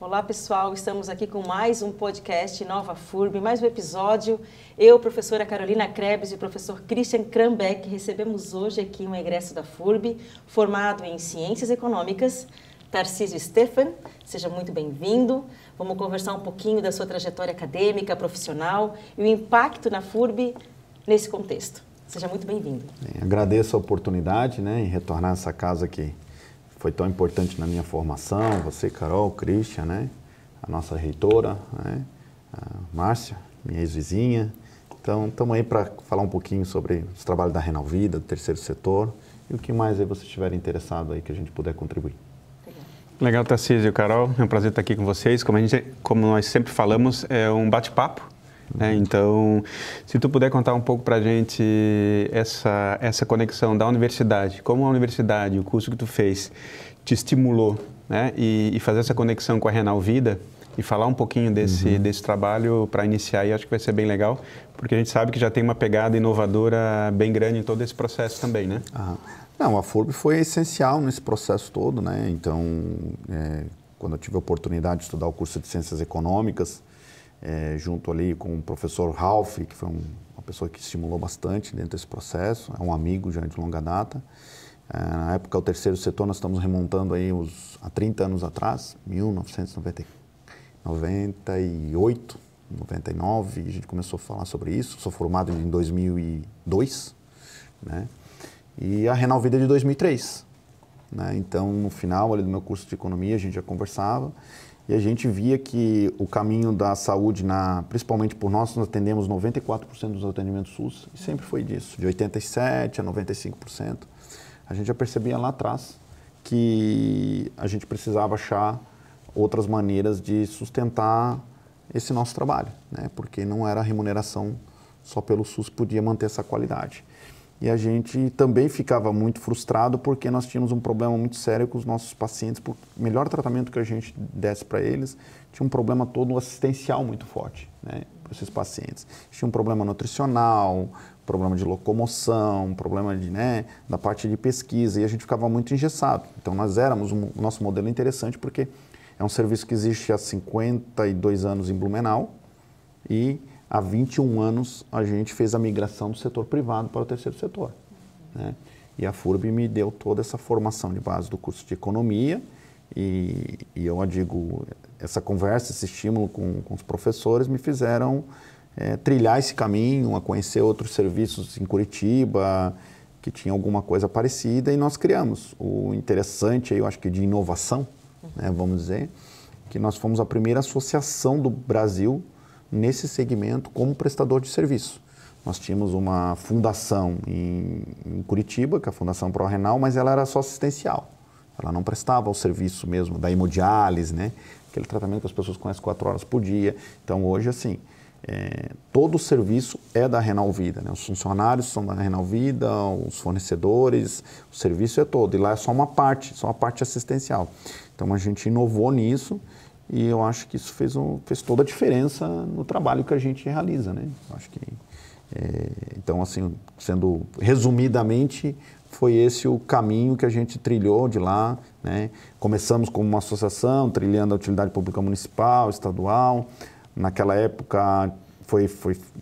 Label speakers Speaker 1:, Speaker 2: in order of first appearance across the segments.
Speaker 1: Olá, pessoal. Estamos aqui com mais um podcast Nova FURB, mais um episódio. Eu, professora Carolina Krebs e o professor Christian Krambeck, recebemos hoje aqui um egresso da FURB, formado em Ciências Econômicas, Tarcísio Stefan. Seja muito bem-vindo. Vamos conversar um pouquinho da sua trajetória acadêmica, profissional e o impacto na FURB nesse contexto. Seja muito bem-vindo.
Speaker 2: Agradeço a oportunidade, em retornar a essa casa que foi tão importante na minha formação, você, Carol, Christian, a nossa reitora, a Márcia, minha ex-vizinha. Então, estamos aí para falar um pouquinho sobre os trabalhos da Renalvida, do terceiro setor, e o que mais aí vocês estiverem interessado aí que a gente puder contribuir.
Speaker 3: Legal, Tarcísio e Carol, é um prazer estar aqui com vocês. Como nós sempre falamos, é um bate-papo. Então, se tu puder contar um pouco para a gente essa conexão da universidade, como a universidade, o curso que tu fez, te estimulou, e fazer essa conexão com a Renalvida e falar um pouquinho desse trabalho para iniciar, e acho que vai ser bem legal, porque a gente sabe que já tem uma pegada inovadora bem grande em todo esse processo também, né?
Speaker 2: Não, a FURB foi essencial nesse processo todo, Então, quando eu tive a oportunidade de estudar o curso de Ciências Econômicas, junto ali com o professor Ralph, que foi uma pessoa que estimulou bastante dentro desse processo, é um amigo já de longa data. Na época, o terceiro setor, nós estamos remontando aí há 30 anos atrás, 1998, 99, a gente começou a falar sobre isso. Sou formado em 2002, e a Renalvida é de 2003. Então, no final ali do meu curso de economia, a gente já conversava, e a gente via que o caminho da saúde, principalmente por nós atendemos 94% dos atendimentos SUS, e sempre foi disso, de 87% a 95%. A gente já percebia lá atrás que a gente precisava achar outras maneiras de sustentar esse nosso trabalho, porque não era a remuneração só pelo SUS podia manter essa qualidade. E a gente também ficava muito frustrado porque nós tínhamos um problema muito sério com os nossos pacientes. Por melhor tratamento que a gente desse para eles, tinha um problema todo assistencial muito forte, para esses pacientes. Tinha um problema nutricional, problema de locomoção, problema da parte de pesquisa, e a gente ficava muito engessado. Então, o nosso modelo é interessante porque é um serviço que existe há 52 anos em Blumenau, e há 21 anos a gente fez a migração do setor privado para o terceiro setor. E a FURB me deu toda essa formação de base do curso de economia, e eu digo, essa conversa, esse estímulo com os professores me fizeram trilhar esse caminho, a conhecer outros serviços em Curitiba, que tinha alguma coisa parecida, e nós criamos. O interessante, eu acho que de inovação, vamos dizer, que nós fomos a primeira associação do Brasil nesse segmento como prestador de serviço. Nós tínhamos uma fundação em Curitiba, que é a Fundação ProRenal, mas ela era só assistencial. Ela não prestava o serviço mesmo da hemodiálise, aquele tratamento que as pessoas conhecem 4 horas por dia. Então, hoje, assim, todo o serviço é da Renalvida, Os funcionários são da Renalvida, os fornecedores, o serviço é todo. E lá é só uma parte assistencial. Então, a gente inovou nisso, e eu acho que isso fez toda a diferença no trabalho que a gente realiza, Acho que, então, assim, sendo resumidamente, foi esse o caminho que a gente trilhou de lá, Começamos como uma associação, trilhando a utilidade pública municipal, estadual. Naquela época,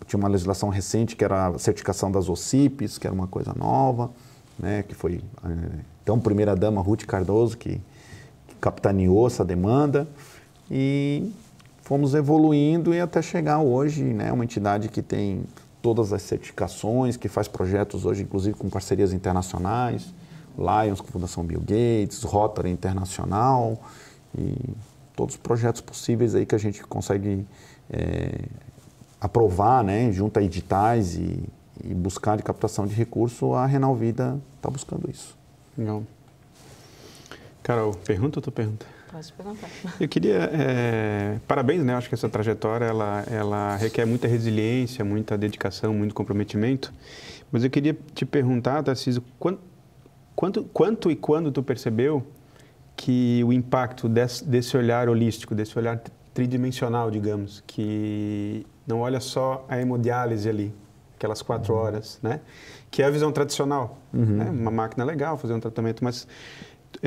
Speaker 2: tinha uma legislação recente que era a certificação das OCIPs, que era uma coisa nova, que foi, então, primeira-dama Ruth Cardoso, que capitaneou essa demanda. E fomos evoluindo e até chegar hoje, uma entidade que tem todas as certificações, que faz projetos hoje, inclusive com parcerias internacionais, Lions com a Fundação Bill Gates, Rotary Internacional, e todos os projetos possíveis aí que a gente consegue aprovar, junto a editais e buscar de captação de recurso, a Renalvida está buscando isso.
Speaker 3: Legal. Carol, pergunta ou tu pergunta?
Speaker 1: Pode perguntar.
Speaker 3: Eu queria, parabéns, Acho que essa trajetória, ela requer muita resiliência, muita dedicação, muito comprometimento. Mas eu queria te perguntar, Tarcísio, quanto e quando tu percebeu que o impacto desse olhar holístico, desse olhar tridimensional, digamos, que não olha só a hemodiálise ali, aquelas 4 horas, Que é a visão tradicional, Uma máquina legal, fazer um tratamento, mas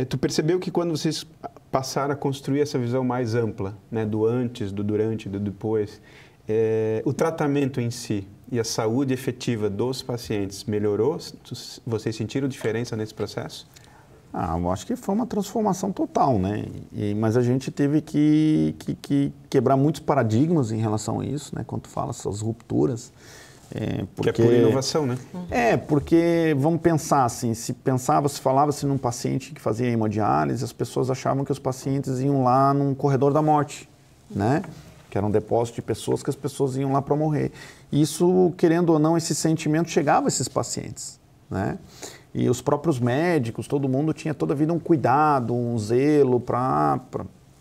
Speaker 3: tu percebeu que quando vocês passar a construir essa visão mais ampla, né, do antes, do durante, do depois. O tratamento em si e a saúde efetiva dos pacientes melhorou? Vocês sentiram diferença nesse processo?
Speaker 2: Eu acho que foi uma transformação total, né? Mas a gente teve que quebrar muitos paradigmas em relação a isso, né? Quando tu fala essas rupturas.
Speaker 3: Que é por inovação, né?
Speaker 2: Porque vamos pensar assim, se falava-se num paciente que fazia hemodiálise, as pessoas achavam que os pacientes iam lá num corredor da morte, né? Que era um depósito de pessoas que as pessoas iam lá para morrer. Isso, querendo ou não, esse sentimento chegava a esses pacientes, né? E os próprios médicos, todo mundo tinha toda a vida um cuidado, um zelo para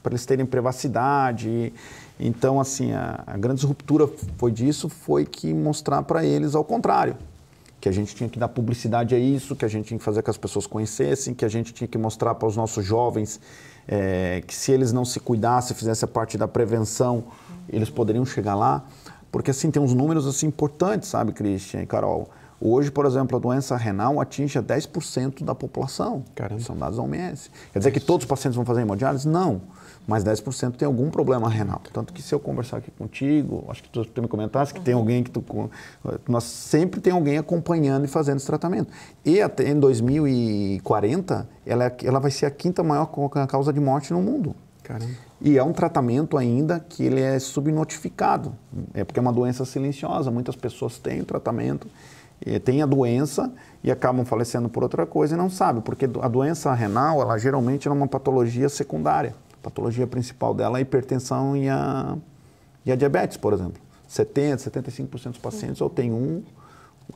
Speaker 2: eles terem privacidade. Então, assim, a grande ruptura foi que mostrar para eles ao contrário, que a gente tinha que dar publicidade a isso, que a gente tinha que fazer que as pessoas conhecessem, que a gente tinha que mostrar para os nossos jovens que se eles não se cuidassem, fizessem a parte da prevenção, eles poderiam chegar lá. Porque, assim, tem uns números assim, importantes, sabe, Christian e Carol? Hoje, por exemplo, a doença renal atinge 10% da população.
Speaker 3: Caramba.
Speaker 2: São dados da OMS. Quer dizer que todos os pacientes vão fazer hemodiálise? Não. Mas 10% tem algum problema renal. Tanto que se eu conversar aqui contigo, acho que tu me comentasse que tem alguém que nós sempre tem alguém acompanhando e fazendo esse tratamento. E até em 2040, ela vai ser a 5ª maior causa de morte no mundo.
Speaker 3: Caramba.
Speaker 2: E é um tratamento ainda que ele é subnotificado. Porque é uma doença silenciosa. Muitas pessoas têm o tratamento, têm a doença e acabam falecendo por outra coisa e não sabem. Porque a doença renal, ela geralmente é uma patologia secundária. A patologia principal dela é a hipertensão e a diabetes, por exemplo. 75% dos pacientes ou tem um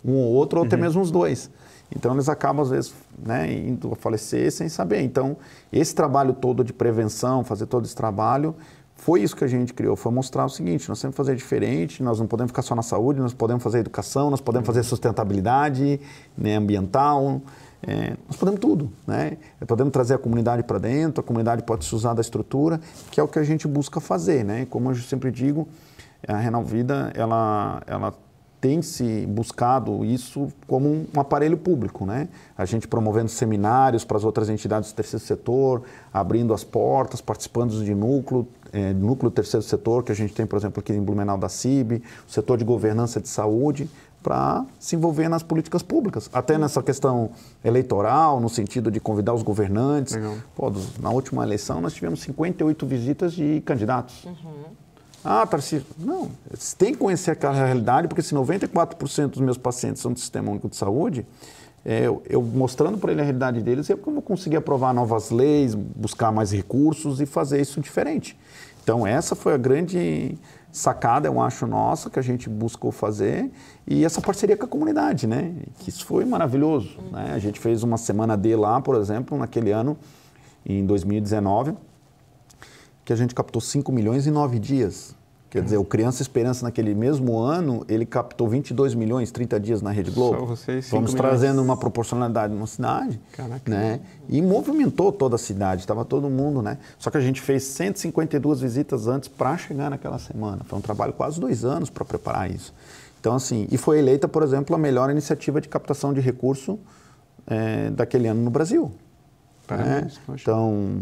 Speaker 2: ou outro, ou até mesmo os dois. Então, eles acabam, às vezes, né, indo a falecer sem saber. Então, esse trabalho todo de prevenção, fazer todo esse trabalho, foi isso que a gente criou, foi mostrar o seguinte, nós temos que fazer diferente, nós não podemos ficar só na saúde, nós podemos fazer educação, nós podemos fazer sustentabilidade, né, ambiental, nós podemos tudo, né? Podemos trazer a comunidade para dentro, a comunidade pode se usar da estrutura, que é o que a gente busca fazer, né? Como eu sempre digo, a Renal Vida, ela tem se buscado isso como um aparelho público, né? A gente promovendo seminários para as outras entidades do terceiro setor, abrindo as portas, participando de núcleo terceiro setor, que a gente tem, por exemplo, aqui em Blumenau da CIB, o setor de governança de saúde, para se envolver nas políticas públicas, até nessa questão eleitoral, no sentido de convidar os governantes. Na última eleição nós tivemos 58 visitas de candidatos. Tarcísio, não, você tem que conhecer aquela realidade, porque se 94% dos meus pacientes são do Sistema Único de Saúde, eu mostrando para ele a realidade deles, eu vou conseguir aprovar novas leis, buscar mais recursos e fazer isso diferente. Então, essa foi a grande sacada, eu acho, nossa, que a gente buscou fazer, e essa parceria com a comunidade, né? Que isso foi maravilhoso, né? A gente fez uma semana D lá, por exemplo, naquele ano, em 2019, que a gente captou 5 milhões em 9 dias. Quer dizer, o Criança Esperança, naquele mesmo ano, ele captou 22 milhões, 30 dias na Rede Globo.
Speaker 3: Só vocês, 5
Speaker 2: Vamos
Speaker 3: milhões.
Speaker 2: Trazendo uma proporcionalidade numa cidade.
Speaker 3: Caraca.
Speaker 2: Né? E movimentou toda a cidade, estava todo mundo, né? Só que a gente fez 152 visitas antes para chegar naquela semana. Foi um trabalho quase 2 anos para preparar isso. Então, assim, e foi eleita, por exemplo, a melhor iniciativa de captação de recurso daquele ano no Brasil.
Speaker 3: Parabéns,
Speaker 2: Então,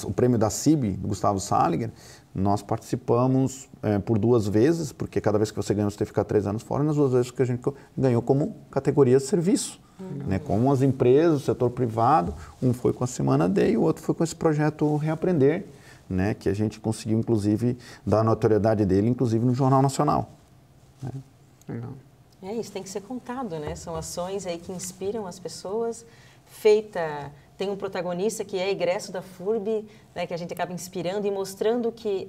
Speaker 2: o prêmio da CIB, do Gustavo Salinger, nós participamos por 2 vezes, porque cada vez que você ganhou, você tem que ficar 3 anos fora, e nas 2 vezes que a gente ganhou como categoria de serviço. Né? Como as empresas, o setor privado, um foi com a Semana D e o outro foi com esse projeto Reaprender, né? Que a gente conseguiu, inclusive, dar a notoriedade dele, inclusive no Jornal Nacional. Né?
Speaker 3: Legal.
Speaker 1: Isso tem que ser contado, né? São ações aí que inspiram as pessoas, tem um protagonista que é egresso da FURB, né, que a gente acaba inspirando e mostrando que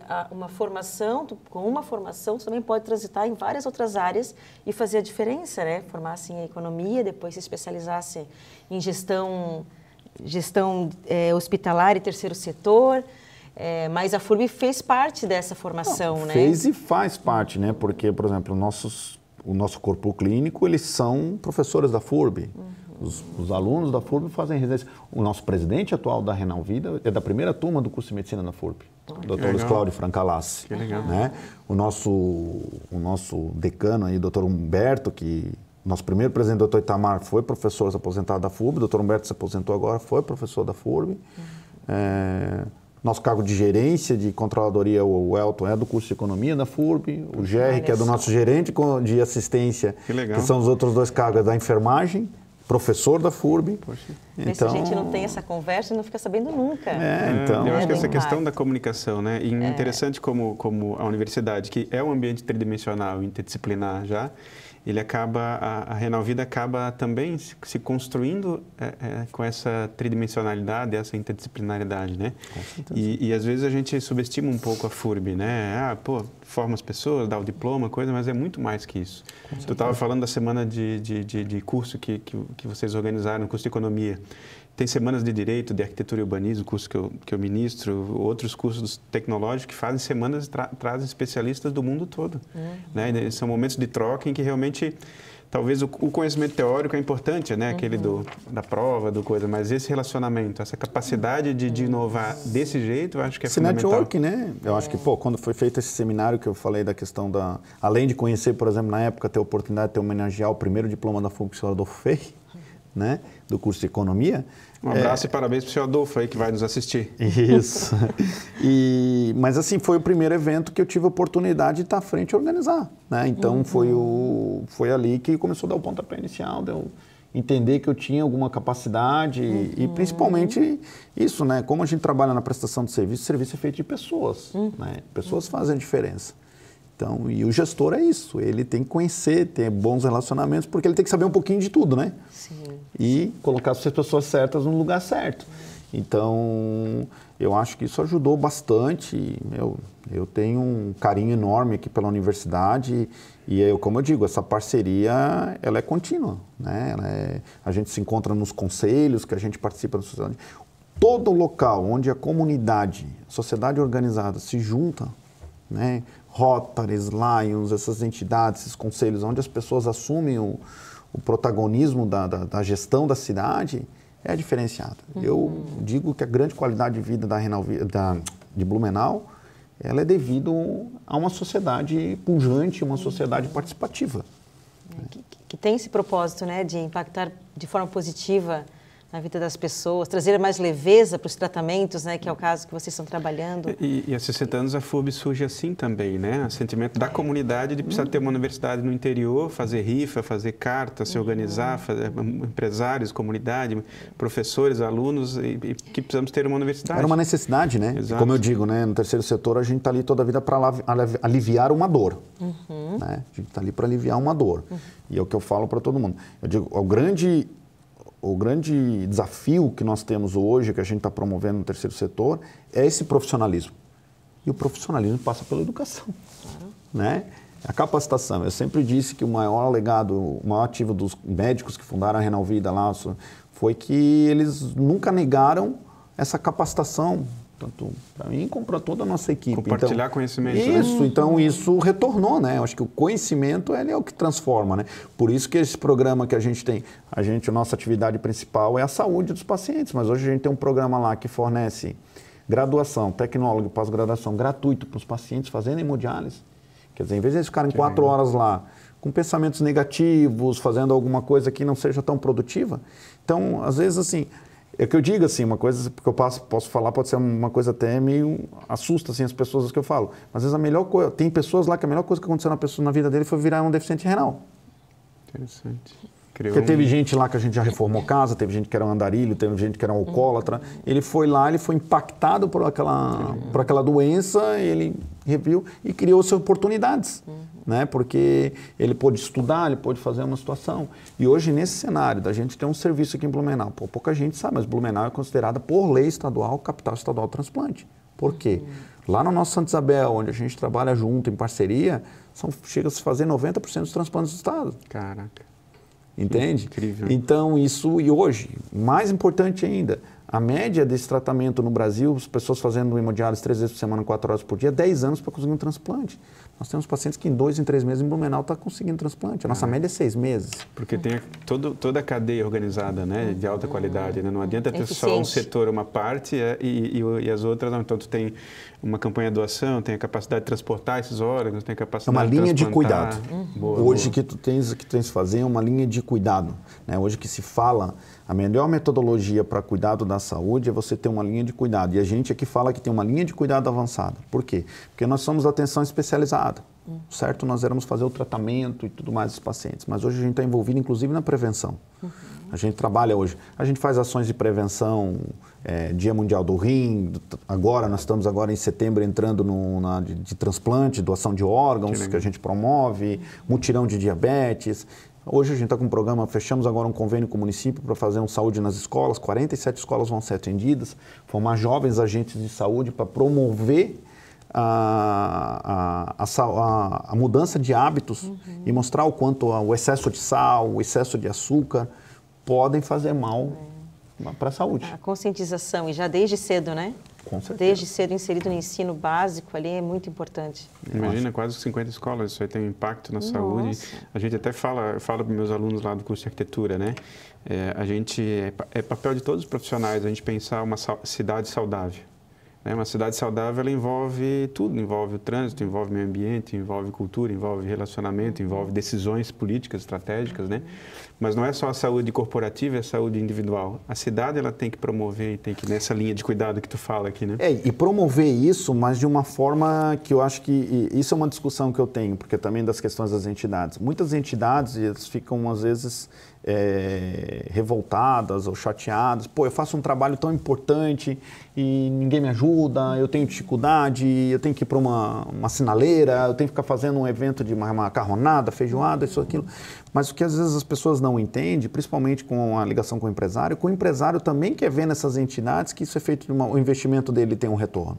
Speaker 1: com uma formação você também pode transitar em várias outras áreas e fazer a diferença, né? Formasse em economia, depois se especializasse em gestão hospitalar e terceiro setor, mas a FURB fez parte dessa formação, né?
Speaker 2: Fez e faz parte, né? Porque, por exemplo, o nosso corpo clínico, eles são professores da FURB. Os alunos da FURB fazem residência. O nosso presidente atual da Renal Vida é da primeira turma do curso de medicina da FURB, o Dr. Luiz Cláudio Francalassi.
Speaker 3: Que legal.
Speaker 2: Né? O nosso decano aí, Dr. Humberto, nosso primeiro presidente, Dr. Itamar, foi professor aposentado da FURB, o Dr. Humberto se aposentou agora, foi professor da FURB. Nosso cargo de gerência, de controladoria, o Elton, é do curso de economia da FURB, o Jerry, que é do nosso gerente de assistência, que são os outros 2 cargos da enfermagem, professor da FURB.
Speaker 1: Então, se a gente não tem essa conversa, não fica sabendo nunca.
Speaker 3: Então, eu acho que essa questão da comunicação, né? E interessante como a universidade, que é um ambiente tridimensional, interdisciplinar já, a Renal Vida acaba também se construindo com essa tridimensionalidade, essa interdisciplinaridade, né? E às vezes a gente subestima um pouco a FURB, né? Forma as pessoas, dá o diploma, coisa, mas é muito mais que isso. Tu estava falando da semana de curso que vocês organizaram, curso de economia. Tem semanas de Direito, de Arquitetura e Urbanismo, curso que eu ministro, outros cursos tecnológicos que fazem semanas e trazem especialistas do mundo todo. Né? E são momentos de troca em que realmente, talvez o conhecimento teórico é importante, né? Aquele da prova, do coisa, mas esse relacionamento, essa capacidade de inovar desse jeito, eu acho que é fundamental.
Speaker 2: Esse network, né? Eu acho que, quando foi feito esse seminário que eu falei da questão além de conhecer, por exemplo, na época, ter a oportunidade de homenagear o primeiro diploma da FURB, que é o senhor Adolfo Ferri, né, do curso de Economia.
Speaker 3: Um abraço e parabéns para o senhor Adolfo aí que vai nos assistir.
Speaker 2: Isso. Mas assim, foi o primeiro evento que eu tive a oportunidade de estar à frente e organizar. Né? Então foi ali que começou a dar o pontapé inicial, deu entender que eu tinha alguma capacidade e principalmente isso, né? Como a gente trabalha na prestação de serviço, o serviço é feito de pessoas. Né? Pessoas fazem a diferença. Então, e o gestor é isso, ele tem que conhecer, ter bons relacionamentos, porque ele tem que saber um pouquinho de tudo, né?
Speaker 1: Sim.
Speaker 2: E colocar as pessoas certas no lugar certo. Então, eu acho que isso ajudou bastante. Eu tenho um carinho enorme aqui pela universidade e, como eu digo, essa parceria, ela é contínua, né? A gente se encontra nos conselhos, que a gente participa da sociedade. Todo local onde a comunidade, a sociedade organizada se junta, né? Rotaries, Lions, essas entidades, esses conselhos, onde as pessoas assumem o protagonismo da gestão da cidade, é diferenciada. Eu digo que a grande qualidade de vida de Blumenau, ela é devido a uma sociedade pujante, uma sociedade participativa.
Speaker 1: Que tem esse propósito, né, de impactar de forma positiva na vida das pessoas, trazer mais leveza para os tratamentos, né, que é o caso que vocês estão trabalhando.
Speaker 3: E há 60 anos a FURB surge assim também, né? O sentimento da comunidade de precisar ter uma universidade no interior, fazer rifa, fazer carta, se organizar, empresários, comunidade, professores, alunos, e que precisamos ter uma universidade.
Speaker 2: Era uma necessidade, né?
Speaker 3: Exato.
Speaker 2: Como eu digo, né, no terceiro setor a gente está ali toda a vida para aliviar uma dor. Né? A gente está ali para aliviar uma dor. E é o que eu falo para todo mundo. Eu digo, o grande desafio que nós temos hoje, que a gente está promovendo no terceiro setor, é esse profissionalismo. E o profissionalismo passa pela educação, né? A capacitação. Eu sempre disse que o maior legado, o maior ativo dos médicos que fundaram a Renal Vida lá, foi que eles nunca negaram essa capacitação, tanto para mim como para toda a nossa equipe.
Speaker 3: Compartilhar conhecimento.
Speaker 2: Isso,
Speaker 3: né?
Speaker 2: Então isso retornou, né? Eu acho que o conhecimento ele é o que transforma, né? Por isso que esse programa que a gente tem, a nossa atividade principal é a saúde dos pacientes, mas hoje a gente tem um programa lá que fornece graduação, tecnólogo e pós-graduação gratuito para os pacientes fazendo hemodiálise. Quer dizer, em vez de eles ficarem 4 horas lá com pensamentos negativos, fazendo alguma coisa que não seja tão produtiva, então, às vezes, assim, é que eu digo assim, uma coisa que eu posso falar, pode ser uma coisa até meio assusta assim, as pessoas que eu falo. Mas às vezes a melhor coisa, tem pessoas lá que a melhor coisa que aconteceu na vida dele foi virar um deficiente renal.
Speaker 3: Interessante.
Speaker 2: Porque teve gente lá que a gente já reformou casa, teve gente que era um andarilho, teve gente que era um alcoólatra. Ele foi lá, ele foi impactado por aquela doença, ele reviu e criou-se oportunidades. Né? Porque ele pôde estudar, ele pôde fazer uma situação. E hoje, nesse cenário, da gente ter um serviço aqui em Blumenau, pouca gente sabe, mas Blumenau é considerada, por lei estadual, capital estadual de transplante. Por quê? Lá no nosso Santa Isabel, onde a gente trabalha junto, em parceria, chega a se fazer 90% dos transplantes do estado.
Speaker 3: Caraca.
Speaker 2: Entende?
Speaker 3: Incrível.
Speaker 2: Então, isso, e hoje, mais importante ainda, a média desse tratamento no Brasil, as pessoas fazendo hemodiálise 3 vezes por semana, 4 horas por dia, 10 anos para conseguir um transplante. Nós temos pacientes que em 2, em 3 meses em Blumenau está conseguindo transplante. A nossa média é 6 meses.
Speaker 3: Porque tem toda a cadeia organizada, né, de alta qualidade. Né? Não adianta ter só um setor, uma parte e as outras não. Então, tu tem uma campanha de doação, tem a capacidade de transportar esses órgãos, tem a capacidade
Speaker 2: de transplantar. É uma linha de cuidado. Hoje
Speaker 3: boa.
Speaker 2: Que tu tens que fazer é uma linha de cuidado. Né? Hoje que se fala, a melhor metodologia para cuidado da saúde é você ter uma linha de cuidado. E a gente aqui fala que tem uma linha de cuidado avançada. Por quê? Porque nós somos atenção especializada. Certo? Nós éramos fazer o tratamento e tudo mais dos pacientes. Mas hoje a gente está envolvido, inclusive, na prevenção. A gente trabalha hoje. A gente faz ações de prevenção, Dia Mundial do Rim. Agora, nós estamos agora em setembro entrando de transplante, doação de órgãos, que a gente promove, mutirão de diabetes. Hoje a gente está com um programa, fechamos agora um convênio com o município para fazer um saúde nas escolas, 47 escolas vão ser atendidas, formar jovens agentes de saúde para promover a mudança de hábitos e mostrar o quanto o excesso de sal, o excesso de açúcar podem fazer mal para a saúde.
Speaker 1: A conscientização, e já desde cedo, né?
Speaker 2: Com certeza.
Speaker 1: Desde cedo inserido no ensino básico ali é muito importante.
Speaker 3: Imagina, quase 50 escolas, isso aí tem um impacto na saúde. A gente até fala para meus alunos lá do curso de arquitetura, né? É papel de todos os profissionais a gente pensar uma cidade saudável. Uma cidade saudável, ela envolve tudo, envolve o trânsito, envolve o meio ambiente, envolve cultura, envolve relacionamento, envolve decisões políticas, estratégicas, né? Mas não é só a saúde corporativa, é a saúde individual. A cidade, ela tem que promover e tem que ir nessa linha de cuidado que tu fala aqui, né?
Speaker 2: E promover isso, mas de uma forma que eu acho que... Isso é uma discussão que eu tenho, porque também das questões das entidades. Muitas entidades, elas ficam, às vezes, revoltadas ou chateadas. Pô, eu faço um trabalho tão importante e ninguém me ajuda, eu tenho dificuldade, eu tenho que ir para uma sinaleira, eu tenho que ficar fazendo um evento de uma macarronada, feijoada, isso, aquilo. Mas o que às vezes as pessoas não entendem, principalmente com a ligação com o empresário também quer ver nessas entidades que isso é feito, o investimento dele tem um retorno,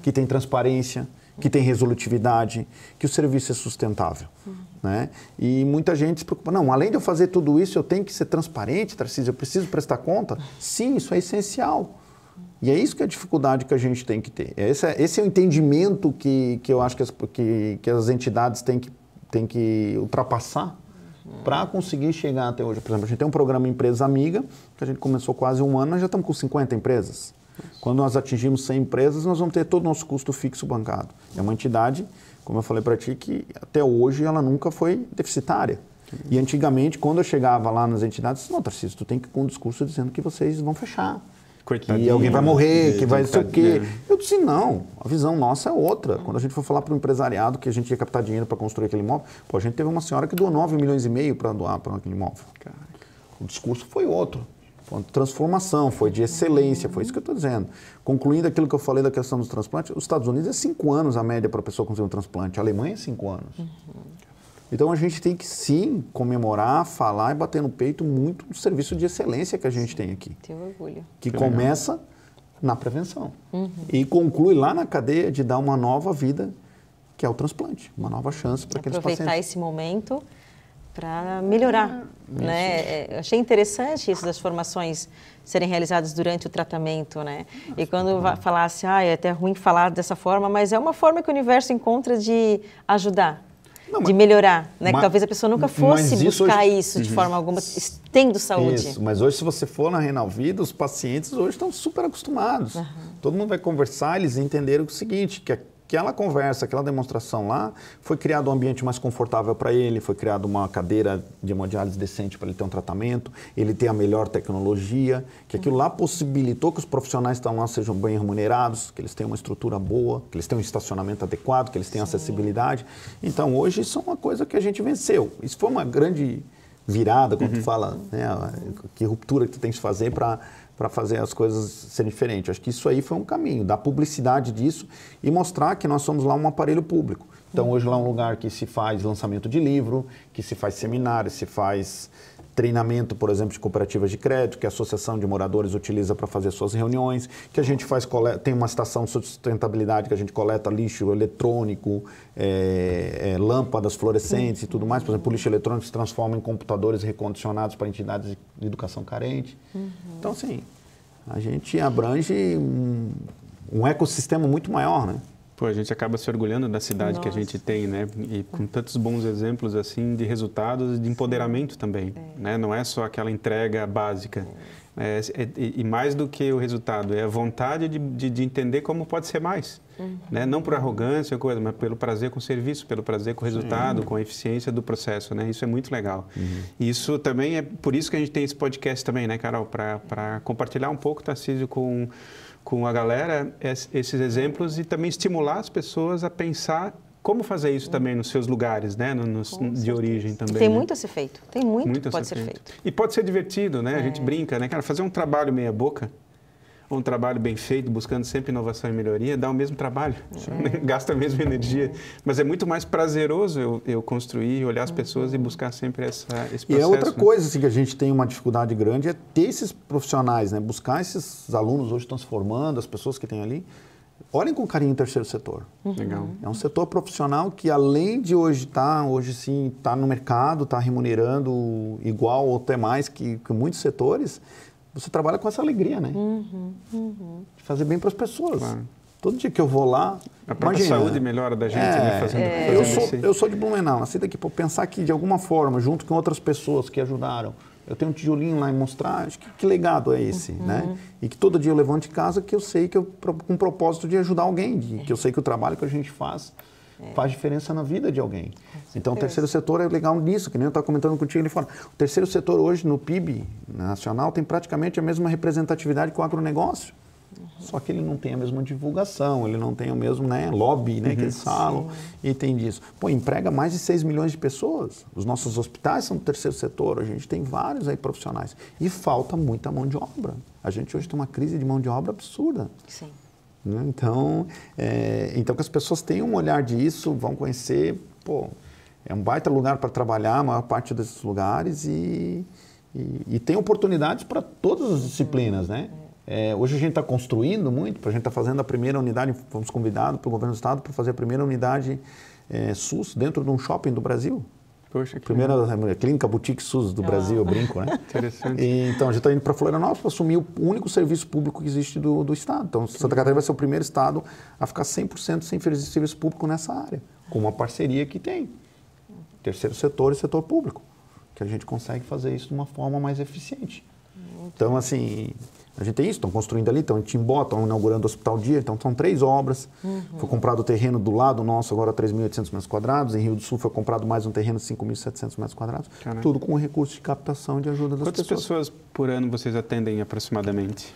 Speaker 2: que tem transparência, que tem resolutividade, que o serviço é sustentável. Né? E muita gente se preocupa, não, além de eu fazer tudo isso, eu tenho que ser transparente, Tarcísio, eu preciso prestar conta? Sim, isso é essencial. E é isso que é a dificuldade que a gente tem que ter. Esse é o entendimento que eu acho que as entidades têm que ultrapassar para conseguir chegar até hoje. Por exemplo, a gente tem um programa Empresa Amiga, que a gente começou quase um ano, nós já estamos com 50 empresas. Quando nós atingimos 100 empresas, nós vamos ter todo o nosso custo fixo bancado. É uma entidade, como eu falei para ti, que até hoje ela nunca foi deficitária. E antigamente, quando eu chegava lá nas entidades, não, Tarcísio, tu tem que ir com um discurso dizendo que vocês vão fechar.
Speaker 3: Coitadinho,
Speaker 2: que alguém vai morrer, que vai não sei o quê.
Speaker 3: Né?
Speaker 2: Eu disse, não, a visão nossa é outra. Quando a gente for falar para o empresariado que a gente ia captar dinheiro para construir aquele imóvel, a gente teve uma senhora que doou 9,5 milhões para doar para aquele imóvel. O discurso foi outro. Foi uma transformação, foi de excelência, foi isso que eu estou dizendo. Concluindo aquilo que eu falei da questão dos transplantes, os Estados Unidos é 5 anos a média para a pessoa conseguir um transplante, a Alemanha é 5 anos. Então a gente tem que sim comemorar, falar e bater no peito muito do serviço de excelência que a gente tem aqui.
Speaker 1: Tenho orgulho.
Speaker 2: Que começa na prevenção e conclui lá na cadeia de dar uma nova vida, que é o transplante, uma nova chance para aqueles pacientes.
Speaker 1: Aproveitar esse momento para melhorar. Né? Eu achei interessante isso das formações serem realizadas durante o tratamento. Né? E quando falasse, é até ruim falar dessa forma, mas é uma forma que o universo encontra de ajudar. De melhorar, né? Que talvez a pessoa nunca fosse buscar isso de forma alguma, tendo saúde.
Speaker 2: Isso, mas hoje se você for na Renal Vida, os pacientes hoje estão super acostumados. Todo mundo vai conversar, eles entenderam o seguinte, que aquela conversa, aquela demonstração lá, foi criado um ambiente mais confortável para ele, foi criada uma cadeira de hemodiálise decente para ele ter um tratamento, ele ter a melhor tecnologia, que aquilo lá possibilitou que os profissionais que estão lá sejam bem remunerados, que eles tenham uma estrutura boa, que eles tenham um estacionamento adequado, que eles tenham acessibilidade. Então, hoje, isso é uma coisa que a gente venceu. Isso foi uma grande virada, quando tu fala, né, que ruptura que tu tens que fazer para fazer as coisas serem diferentes. Acho que isso aí foi um caminho, dar publicidade disso e mostrar que nós somos lá um aparelho público. Então, hoje lá é um lugar que se faz lançamento de livro, que se faz seminário, se faz treinamento, por exemplo, de cooperativas de crédito, que a Associação de Moradores utiliza para fazer suas reuniões, que a gente faz, tem uma estação de sustentabilidade que a gente coleta lixo eletrônico, lâmpadas fluorescentes e tudo mais. Por exemplo, o lixo eletrônico se transforma em computadores recondicionados para entidades de educação carente. Então, assim, a gente abrange um ecossistema muito maior, né?
Speaker 3: Pô, a gente acaba se orgulhando da cidade que a gente tem, né? E com tantos bons exemplos, assim, de resultados e de empoderamento também, né? Não é só aquela entrega básica. E mais do que o resultado, é a vontade de entender como pode ser mais. né? Não por arrogância ou coisa, mas pelo prazer com o serviço, pelo prazer com o resultado, com a eficiência do processo, né? Isso é muito legal. E isso também é por isso que a gente tem esse podcast também, né, Carol? Para compartilhar um pouco, Tarcísio, com a galera esses exemplos e também estimular as pessoas a pensar como fazer isso também nos seus lugares, né? De origem também.
Speaker 1: Tem
Speaker 3: né?
Speaker 1: muito a ser feito. Tem muito que pode ser feito.
Speaker 3: E pode ser divertido, né? A gente brinca, né? Cara, fazer um trabalho meia boca, ou um trabalho bem feito, buscando sempre inovação e melhoria, dá o mesmo trabalho, gasta a mesma energia. Mas é muito mais prazeroso eu construir, olhar as pessoas e buscar sempre esse processo.
Speaker 2: E é outra coisa assim, que a gente tem uma dificuldade grande, é ter esses profissionais, né? Buscar esses alunos hoje transformando, as pessoas que tem ali. Olhem com carinho o terceiro setor.
Speaker 3: Legal.
Speaker 2: É um setor profissional que, além de hoje sim, tá no mercado, está remunerando igual ou até mais que muitos setores, você trabalha com essa alegria, né? De fazer bem para as pessoas. Claro. Todo dia que eu vou lá...
Speaker 3: A própria saúde melhora da gente, né?
Speaker 2: Eu sou de Blumenau, nasci daqui para pensar que, de alguma forma, junto com outras pessoas que ajudaram, eu tenho um tijolinho lá e mostrar, acho que legado é esse, né? E que todo dia eu levanto de casa que eu sei que com o propósito de ajudar alguém, que eu sei que o trabalho que a gente faz diferença na vida de alguém. Então, o terceiro setor é legal nisso, que nem eu estava comentando contigo ali fora. O terceiro setor hoje, no PIB nacional, tem praticamente a mesma representatividade que o agronegócio. Só que ele não tem a mesma divulgação, ele não tem o mesmo lobby que eles falam, e tem disso. Pô, emprega mais de 6 milhões de pessoas. Os nossos hospitais são do terceiro setor, a gente tem vários aí profissionais. E falta muita mão de obra. A gente hoje tem uma crise de mão de obra absurda.
Speaker 1: Sim.
Speaker 2: Então, que as pessoas tenham um olhar disso, vão conhecer, é um baita lugar para trabalhar, a maior parte desses lugares, e tem oportunidades para todas as disciplinas, né? Hoje a gente está construindo muito, a gente está fazendo a primeira unidade, fomos convidados pelo governo do estado para fazer a primeira unidade SUS dentro de um shopping do Brasil.
Speaker 3: Poxa, que
Speaker 2: primeira clínica boutique SUS do Brasil, eu brinco, né?
Speaker 3: Interessante.
Speaker 2: Então, a gente está indo para Florianópolis para assumir o único serviço público que existe do estado. Então, Santa Catarina vai ser o primeiro estado a ficar 100% sem serviço público nessa área, com uma parceria que tem. Terceiro setor e setor público, que a gente consegue fazer isso de uma forma mais eficiente. Então, assim, a gente tem isso, estão construindo ali, estão em Timbó, estão inaugurando o Hospital Dia, então são 3 obras. Foi comprado o terreno do lado nosso, agora 3.800 metros quadrados. Em Rio do Sul foi comprado mais um terreno de 5.700 metros quadrados.
Speaker 3: Caraca.
Speaker 2: Tudo com recurso de captação e de ajuda das pessoas.
Speaker 3: Quantas pessoas por ano vocês atendem aproximadamente?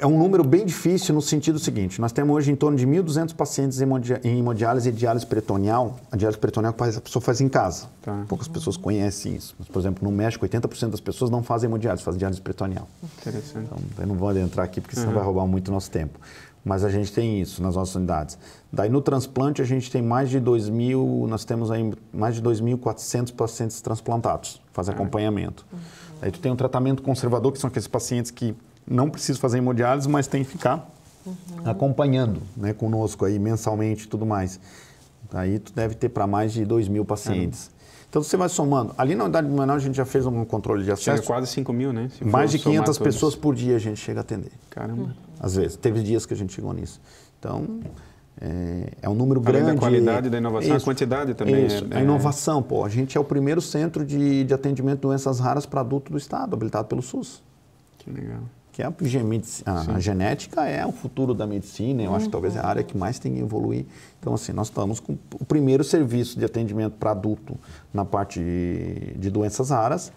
Speaker 2: É um número bem difícil no sentido seguinte, nós temos hoje em torno de 1.200 pacientes em hemodiálise e diálise peritoneal. A diálise peritoneal a pessoa faz em casa.
Speaker 3: Tá.
Speaker 2: Poucas pessoas conhecem isso. Mas, por exemplo, no México, 80% das pessoas não fazem hemodiálise, fazem diálise peritoneal.
Speaker 3: Interessante.
Speaker 2: Então, eu não vou adentrar aqui porque senão vai roubar muito nosso tempo. Mas a gente tem isso nas nossas unidades. Daí no transplante a gente tem mais de 2.000, nós temos aí mais de 2.400 pacientes transplantados, fazem acompanhamento. Aí tu tem um tratamento conservador, que são aqueles pacientes que não precisam fazer hemodiálise, mas tem que ficar acompanhando, né, conosco aí mensalmente e tudo mais. Aí tu deve ter para mais de 2.000 pacientes. Então você vai somando. Ali na unidade de Blumenau a gente já fez um controle de acesso.
Speaker 3: Já quase 5.000, né?
Speaker 2: Mais de 500 pessoas por dia a gente chega a atender.
Speaker 3: Caramba.
Speaker 2: Às vezes. Teve dias que a gente chegou nisso. Então, é um número grande.
Speaker 3: Além da qualidade da inovação, a quantidade também.
Speaker 2: Isso. A inovação, a gente é o primeiro centro de atendimento de doenças raras para adulto do estado, habilitado pelo SUS.
Speaker 3: Que legal.
Speaker 2: Que a genética é o futuro da medicina, eu acho que talvez é a área que mais tem que evoluir. Então, assim, nós estamos com o primeiro serviço de atendimento para adulto na parte de doenças raras,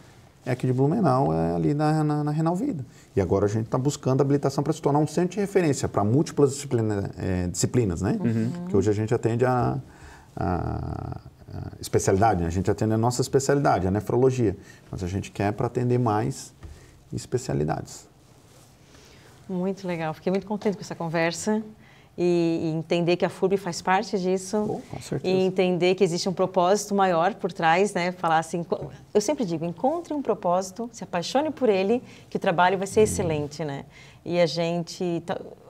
Speaker 2: é aqui de Blumenau, é ali na Renal Vida. E agora a gente está buscando habilitação para se tornar um centro de referência para múltiplas disciplinas, né? Porque hoje a gente atende a especialidade, né? A gente atende a nossa especialidade, a nefrologia, mas a gente quer para atender mais especialidades.
Speaker 1: Muito legal, fiquei muito contente com essa conversa e entender que a FURB faz parte disso.
Speaker 2: Com certeza.
Speaker 1: E entender que existe um propósito maior por trás, né? Falar assim, eu sempre digo, encontre um propósito, se apaixone por ele, que o trabalho vai ser excelente, né? E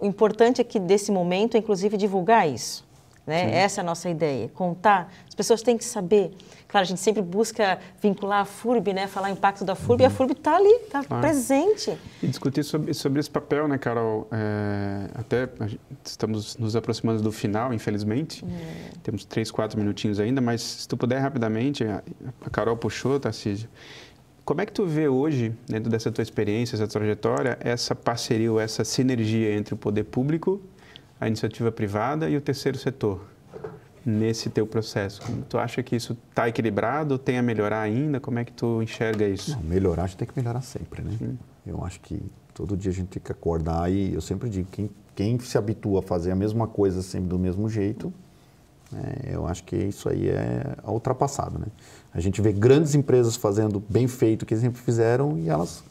Speaker 1: o importante é que desse momento é inclusive divulgar isso. Né? Essa é a nossa ideia, contar. As pessoas têm que saber. Claro, a gente sempre busca vincular a FURB, né? Falar o impacto da FURB, e a FURB está ali, está presente.
Speaker 3: E discutir sobre esse papel, né, Carol? Até estamos nos aproximando do final, infelizmente. Temos 3, 4 minutinhos ainda, mas se tu puder rapidamente, a Carol puxou, Tarcísio. Como é que tu vê hoje, dentro dessa tua experiência, essa trajetória, essa parceria, essa sinergia entre o poder público, a iniciativa privada e o terceiro setor nesse teu processo? Tu acha que isso está equilibrado, tem a melhorar ainda? Como é que tu enxerga isso?
Speaker 2: Não, melhorar, a gente tem que melhorar sempre, né? Eu acho que todo dia a gente tem que acordar e eu sempre digo, quem se habitua a fazer a mesma coisa sempre do mesmo jeito, eu acho que isso aí é ultrapassado, né? A gente vê grandes empresas fazendo bem feito o que sempre fizeram e elas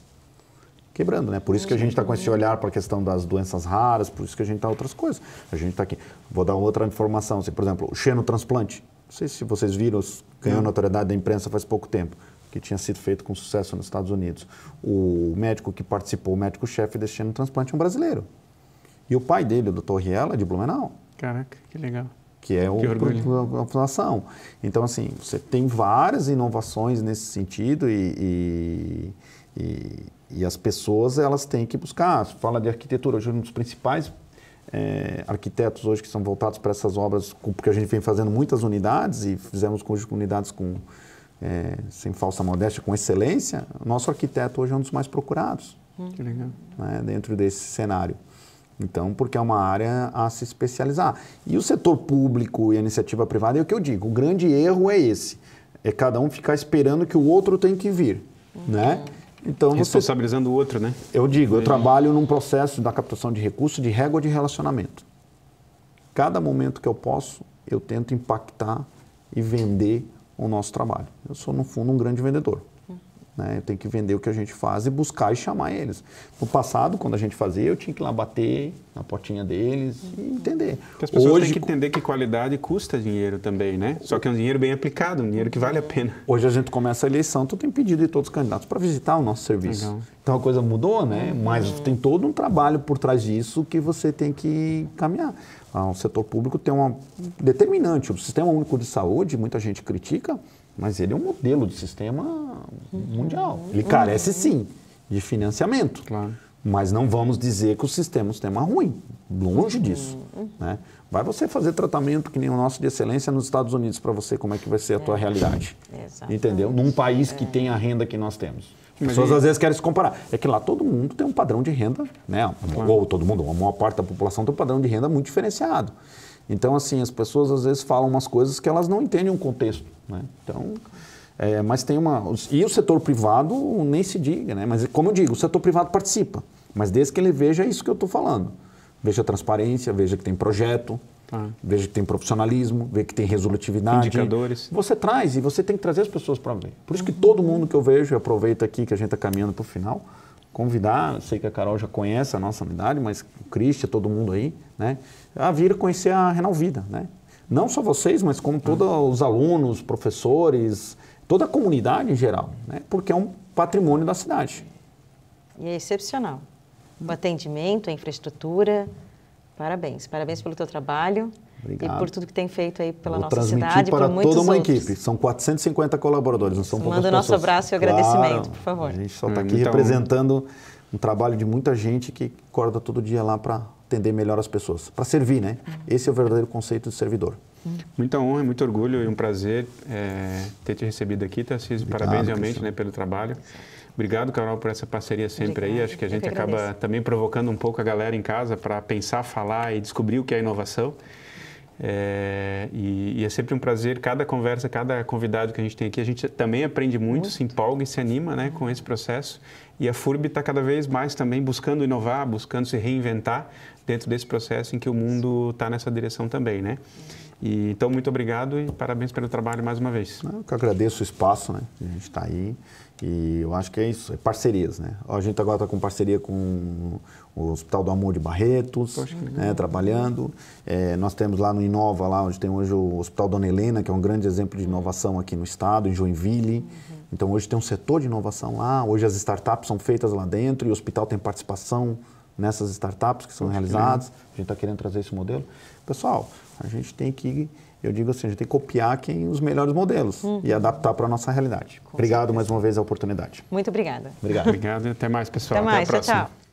Speaker 2: quebrando, né? Por isso que a gente está com esse olhar para a questão das doenças raras, por isso que a gente está outras coisas. A gente está aqui. Vou dar outra informação, assim, por exemplo, o xenotransplante. Não sei se vocês viram, ganhou notoriedade da imprensa faz pouco tempo, que tinha sido feito com sucesso nos Estados Unidos. O médico que participou, o médico-chefe desse xenotransplante é um brasileiro. E o pai dele, o Dr. Riela, é de Blumenau.
Speaker 3: Caraca, que legal.
Speaker 2: Que é a fundação. Então, assim, você tem várias inovações nesse sentido e as pessoas, elas têm que buscar. Fala de arquitetura, hoje um dos principais arquitetos hoje que são voltados para essas obras, porque a gente vem fazendo muitas unidades e fizemos unidades com, sem falsa modéstia, com excelência, o nosso arquiteto hoje é um dos mais procurados.
Speaker 3: Que legal.
Speaker 2: Né, dentro desse cenário. Então, porque é uma área a se especializar. E o setor público e a iniciativa privada, é o que eu digo, o grande erro é esse, é cada um ficar esperando que o outro tem que vir, né? Então,
Speaker 3: responsabilizando o outro, né?
Speaker 2: Eu digo, eu trabalho num processo da captação de recursos de régua de relacionamento. Cada momento que eu posso, eu tento impactar e vender o nosso trabalho. Eu sou, no fundo, um grande vendedor. Né? Eu tenho que vender o que a gente faz e buscar e chamar eles. No passado, quando a gente fazia, eu tinha que ir lá bater na portinha deles e entender.
Speaker 3: Porque as pessoas têm que entender que qualidade custa dinheiro também, né? Só que é um dinheiro bem aplicado, um dinheiro que vale a pena.
Speaker 2: Hoje a gente começa a eleição, tu tem pedido de todos os candidatos para visitar o nosso serviço. Legal. Então a coisa mudou, né? Mas tem todo um trabalho por trás disso que você tem que caminhar. O setor público tem uma determinante. O Sistema Único de Saúde, muita gente critica, mas ele é um modelo de sistema mundial. Ele carece, sim, de financiamento.
Speaker 3: Claro.
Speaker 2: Mas não vamos dizer que o sistema é um sistema ruim. Longe disso. Né? Vai você fazer tratamento que nem o nosso de excelência nos Estados Unidos para você, como é que vai ser a tua realidade. Entendeu? Num país que tem a renda que nós temos. As pessoas às vezes querem se comparar. É que lá todo mundo tem um padrão de renda, né? Ou todo mundo, a maior parte da população tem um padrão de renda muito diferenciado. Então, assim, as pessoas às vezes falam umas coisas que elas não entendem o contexto, né? Então, mas tem uma... E o setor privado nem se diga, né? Mas, como eu digo, o setor privado participa, mas desde que ele veja isso que eu estou falando. Veja a transparência, veja que tem projeto, veja que tem profissionalismo, veja que tem resolutividade.
Speaker 3: Indicadores.
Speaker 2: Você traz e você tem que trazer as pessoas para ver. Por isso que todo mundo que eu vejo, e aproveito aqui que a gente está caminhando para o final, convidar, sei que a Carol já conhece a nossa unidade, mas o Cristian, todo mundo aí, né, a vir conhecer a Renalvida, né? Não só vocês, mas como todos os alunos, professores, toda a comunidade em geral, né? Porque é um patrimônio da cidade.
Speaker 1: E é excepcional. O atendimento, a infraestrutura, parabéns. Parabéns pelo teu trabalho.
Speaker 2: Obrigado.
Speaker 1: E por tudo que tem feito aí pela
Speaker 2: Vou
Speaker 1: nossa
Speaker 2: transmitir
Speaker 1: cidade e por
Speaker 2: para
Speaker 1: muitos
Speaker 2: toda uma
Speaker 1: outros.
Speaker 2: equipe. São 450 colaboradores, não são poucas pessoas.
Speaker 1: Manda o nosso abraço e agradecimento,
Speaker 2: Claro,
Speaker 1: por favor.
Speaker 2: A gente só está aqui representando um trabalho de muita gente que acorda todo dia lá para atender melhor as pessoas, para servir, né? Esse é o verdadeiro conceito de servidor.
Speaker 3: Muita honra, muito orgulho e um prazer ter te recebido aqui, Tarcísio. Parabéns realmente, né, pelo trabalho. Obrigado, Carol, por essa parceria sempre aí. Acho que a gente acaba também provocando um pouco a galera em casa para pensar, falar e descobrir o que é inovação. E é sempre um prazer, cada conversa, cada convidado que a gente tem aqui, a gente também aprende muito, se empolga e se anima, né, com esse processo. E a FURB está cada vez mais também buscando inovar, buscando se reinventar dentro desse processo em que o mundo está nessa direção também, né? Então, muito obrigado e parabéns pelo trabalho mais uma vez.
Speaker 2: Eu que agradeço o espaço, né? A gente está aí e eu acho que é isso, é parcerias, né? A gente agora está com parceria com o Hospital do Amor de Barretos, né, trabalhando. Nós temos lá no Inova, lá onde tem hoje o Hospital Dona Helena, que é um grande exemplo de inovação aqui no estado, em Joinville. Então, hoje tem um setor de inovação lá, hoje as startups são feitas lá dentro e o hospital tem participação nessas startups que são realizadas. A gente está querendo trazer esse modelo. Pessoal, a gente tem que, eu digo assim, a gente tem que copiar os melhores modelos e adaptar para a nossa realidade. Obrigado mais uma vez a oportunidade.
Speaker 1: Muito obrigada.
Speaker 2: Obrigado.
Speaker 3: Obrigado e até mais, pessoal.
Speaker 1: Até mais,
Speaker 3: a próxima.
Speaker 1: tchau.